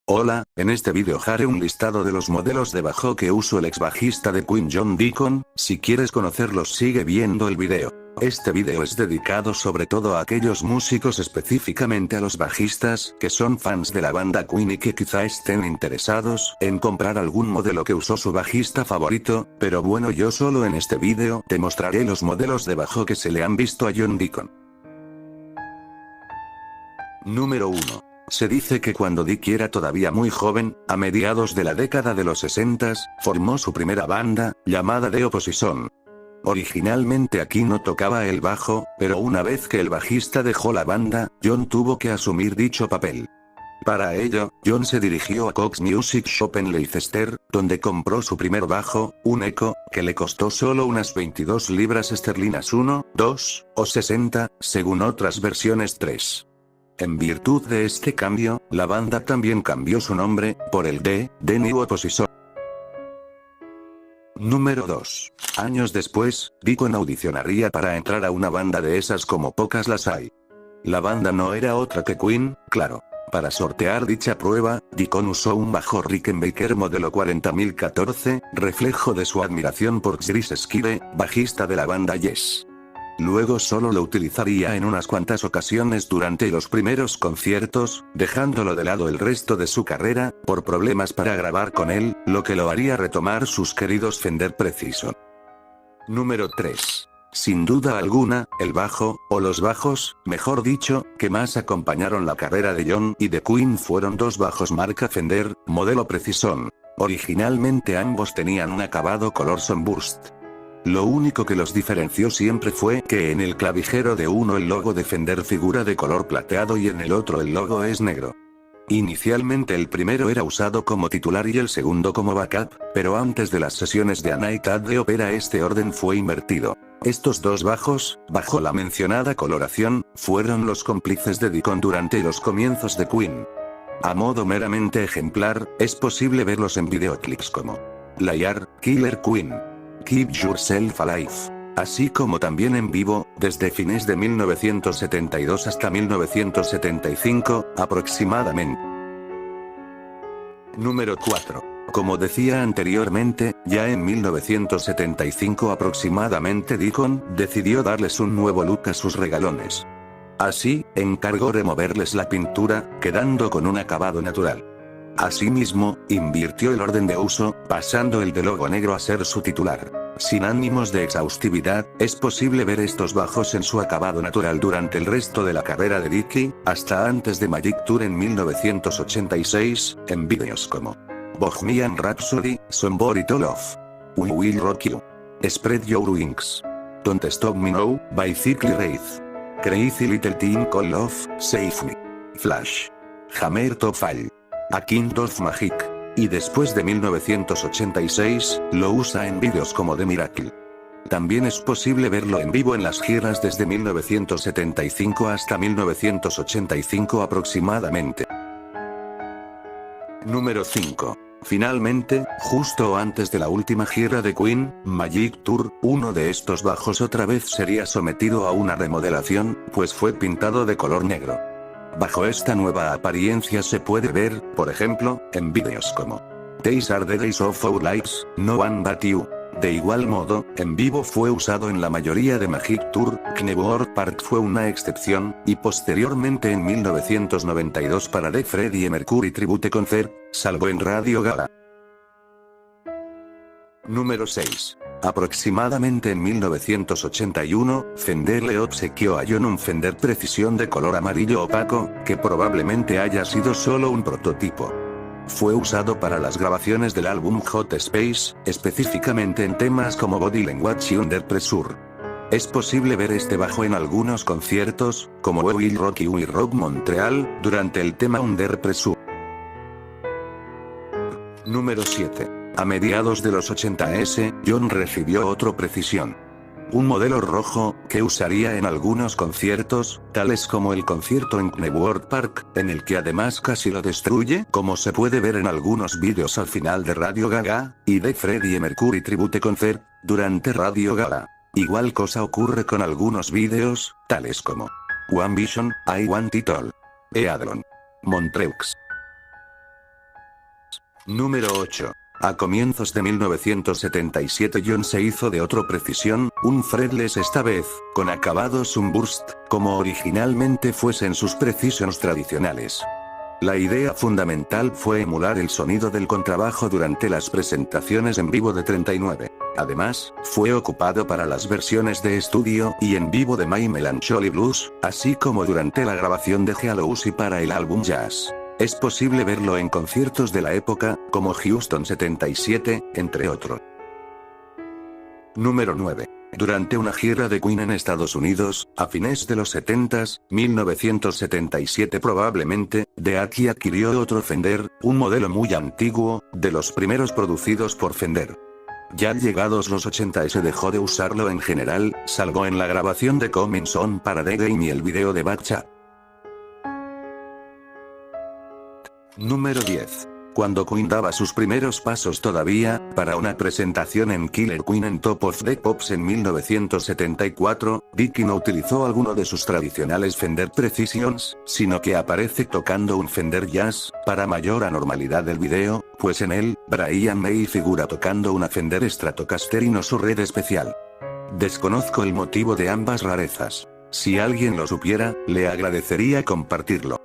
Hola, en este video haré un listado de los modelos de bajo que usó el ex bajista de Queen John Deacon. Si quieres conocerlos sigue viendo el video. Este video es dedicado sobre todo a aquellos músicos, específicamente a los bajistas, que son fans de la banda Queen y que quizá estén interesados en comprar algún modelo que usó su bajista favorito, pero bueno, yo solo en este video te mostraré los modelos de bajo que se le han visto a John Deacon. Número 1. Se dice que cuando Dick era todavía muy joven, a mediados de la década de los 60s, formó su primera banda, llamada The Opposition. Originalmente aquí no tocaba el bajo, pero una vez que el bajista dejó la banda, John tuvo que asumir dicho papel. Para ello, John se dirigió a Cox Music Shop en Leicester, donde compró su primer bajo, un Echo, que le costó solo unas 22 libras esterlinas 1, 2, o 60, según otras versiones 3. En virtud de este cambio, la banda también cambió su nombre, por el de The New Opposition. Número 2. Años después, Deacon audicionaría para entrar a una banda de esas como pocas las hay. La banda no era otra que Queen, claro. Para sortear dicha prueba, Deacon usó un bajo Rickenbacker modelo 40014, reflejo de su admiración por Chris Squire, bajista de la banda Yes. Luego solo lo utilizaría en unas cuantas ocasiones durante los primeros conciertos, dejándolo de lado el resto de su carrera, por problemas para grabar con él, lo que lo haría retomar sus queridos Fender Precision. Número 3. Sin duda alguna, el bajo, o los bajos, mejor dicho, que más acompañaron la carrera de John y de Queen fueron dos bajos marca Fender, modelo Precision. Originalmente ambos tenían un acabado color Sunburst. Lo único que los diferenció siempre fue que en el clavijero de uno el logo de Fender figura de color plateado y en el otro el logo es negro. Inicialmente el primero era usado como titular y el segundo como backup, pero antes de las sesiones de A Night at the Opera este orden fue invertido. Estos dos bajos, bajo la mencionada coloración, fueron los cómplices de Deacon durante los comienzos de Queen. A modo meramente ejemplar, es posible verlos en videoclips como Liar, Killer Queen, Keep Yourself Alive, así como también en vivo, desde fines de 1972 hasta 1975, aproximadamente. Número 4. Como decía anteriormente, ya en 1975 aproximadamente Deacon decidió darles un nuevo look a sus regalones. Así, encargó removerles la pintura, quedando con un acabado natural. Asimismo, invirtió el orden de uso, pasando el de logo negro a ser su titular. Sin ánimos de exhaustividad, es posible ver estos bajos en su acabado natural durante el resto de la carrera de Dickie, hasta antes de Magic Tour en 1986, en vídeos como Bohemian Rhapsody, Somebody to Love, We Will Rock You, Spread Your Wings, Don't Stop Me Now, Bicycle Wraith, Crazy Little Thing Called Love, Save Me, Flash, Hammer to Fall, A Kind of Magic, y después de 1986, lo usa en vídeos como The Miracle. También es posible verlo en vivo en las giras desde 1975 hasta 1985 aproximadamente. Número 5. Finalmente, justo antes de la última gira de Queen, Magic Tour, uno de estos bajos otra vez sería sometido a una remodelación, pues fue pintado de color negro. Bajo esta nueva apariencia se puede ver, por ejemplo, en vídeos como These Are the Days of Our Lives, No One But You. De igual modo, en vivo fue usado en la mayoría de Magic Tour, Knebworth Park fue una excepción, y posteriormente en 1992 para The Freddie Mercury Tribute Concert, salvo en Radio Gaga. Número 6. Aproximadamente en 1981, Fender le obsequió a John un Fender Precision de color amarillo opaco, que probablemente haya sido solo un prototipo. Fue usado para las grabaciones del álbum Hot Space, específicamente en temas como Body Language y Under Pressure. Es posible ver este bajo en algunos conciertos, como We Will Rock You y Rock Montreal, durante el tema Under Pressure. Número 7. A mediados de los 80s, John recibió otro Precision. Un modelo rojo, que usaría en algunos conciertos, tales como el concierto en Knebworth Park, en el que además casi lo destruye, como se puede ver en algunos vídeos al final de Radio Gaga, y de Freddie Mercury Tribute Concert, durante Radio Gaga. Igual cosa ocurre con algunos vídeos, tales como One Vision, I Want It All, Eadron, Montreux. Número 8. A comienzos de 1977 John se hizo de otro Precision, un fretless esta vez, con acabados Sunburst, como originalmente fuesen sus Precisions tradicionales. La idea fundamental fue emular el sonido del contrabajo durante las presentaciones en vivo de 39. Además, fue ocupado para las versiones de estudio y en vivo de My Melancholy Blues, así como durante la grabación de Healous y para el álbum Jazz. Es posible verlo en conciertos de la época, como Houston 77, entre otros. Número 9. Durante una gira de Queen en Estados Unidos, a fines de los 70s, 1977 probablemente, Deaky adquirió otro Fender, un modelo muy antiguo, de los primeros producidos por Fender. Ya llegados los 80 se dejó de usarlo en general, salvo en la grabación de Coming Soon para The Game y el video de Bad Chat. Número 10. Cuando Queen daba sus primeros pasos todavía, para una presentación en Killer Queen en Top of the Pops en 1974, Dickie no utilizó alguno de sus tradicionales Fender Precisions, sino que aparece tocando un Fender Jazz, para mayor anormalidad del video, pues en él, Brian May figura tocando una Fender Stratocaster y no su red especial. Desconozco el motivo de ambas rarezas. Si alguien lo supiera, le agradecería compartirlo.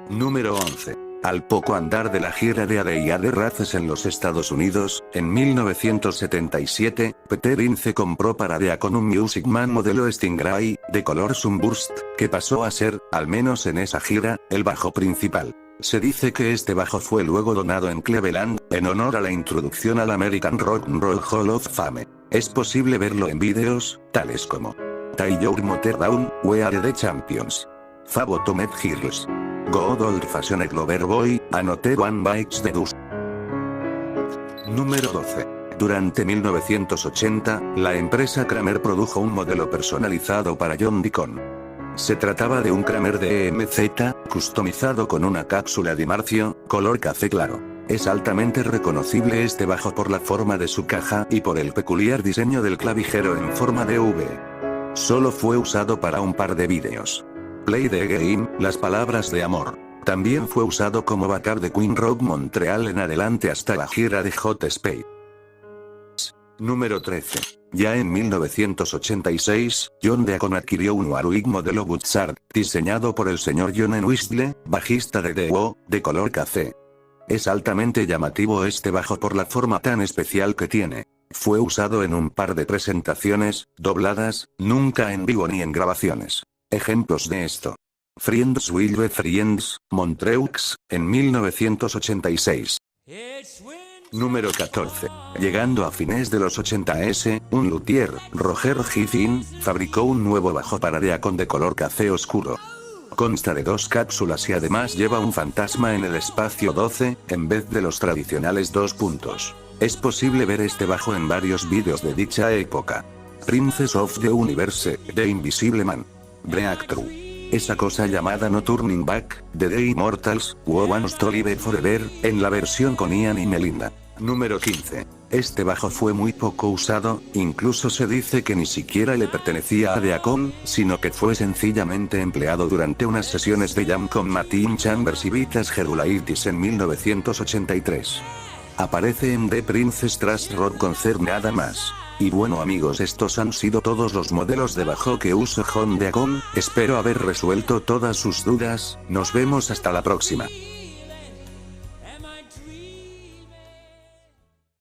Número 11. Al poco andar de la gira de A de Races en los Estados Unidos, en 1977, Peter Ince compró para Deacon un Music Man modelo Stingray, de color Sunburst, que pasó a ser, al menos en esa gira, el bajo principal. Se dice que este bajo fue luego donado en Cleveland, en honor a la introducción al American Rock and Roll Hall of Fame. Es posible verlo en vídeos, tales como Tie Your Motor Down, We Are the Champions, Fabo to Met Heroes, Good Old Fashioned Loverboy, Another One Bites the Dust. Número 12. Durante 1980, la empresa Kramer produjo un modelo personalizado para John Deacon. Se trataba de un Kramer de EMZ, customizado con una cápsula de marcio, color café claro. Es altamente reconocible este bajo por la forma de su caja y por el peculiar diseño del clavijero en forma de V. Solo fue usado para un par de vídeos. Play the Game, las palabras de amor. También fue usado como backup de Queen Rock Montreal en adelante hasta la gira de Hot Space. Número 13. Ya en 1986, John Deacon adquirió un Warwick modelo Buzzard, diseñado por el señor John Entwistle, bajista de The Who, de color café. Es altamente llamativo este bajo por la forma tan especial que tiene. Fue usado en un par de presentaciones, dobladas, nunca en vivo ni en grabaciones. Ejemplos de esto. Friends Will Be Friends, Montreux, en 1986. Número 14. Llegando a fines de los 80s, un luthier, Roger Giffin, fabricó un nuevo bajo para Deacon de color café oscuro. Consta de dos cápsulas y además lleva un fantasma en el espacio 12, en vez de los tradicionales 2 puntos. Es posible ver este bajo en varios vídeos de dicha época. Princess of the Universe, The Invisible Man. Breakthrough. Esa cosa llamada No Turning Back, de The Immortals, Who Wants to Live Forever, en la versión con Ian y Melinda. Número 15. Este bajo fue muy poco usado, incluso se dice que ni siquiera le pertenecía a Deacon, sino que fue sencillamente empleado durante unas sesiones de jam con Martin Chambers y Vitas Gerulaitis en 1983. Aparece en The Princess Trash Rock Concert nada más. Y bueno amigos, estos han sido todos los modelos de bajo que uso John Deacon, espero haber resuelto todas sus dudas, nos vemos hasta la próxima.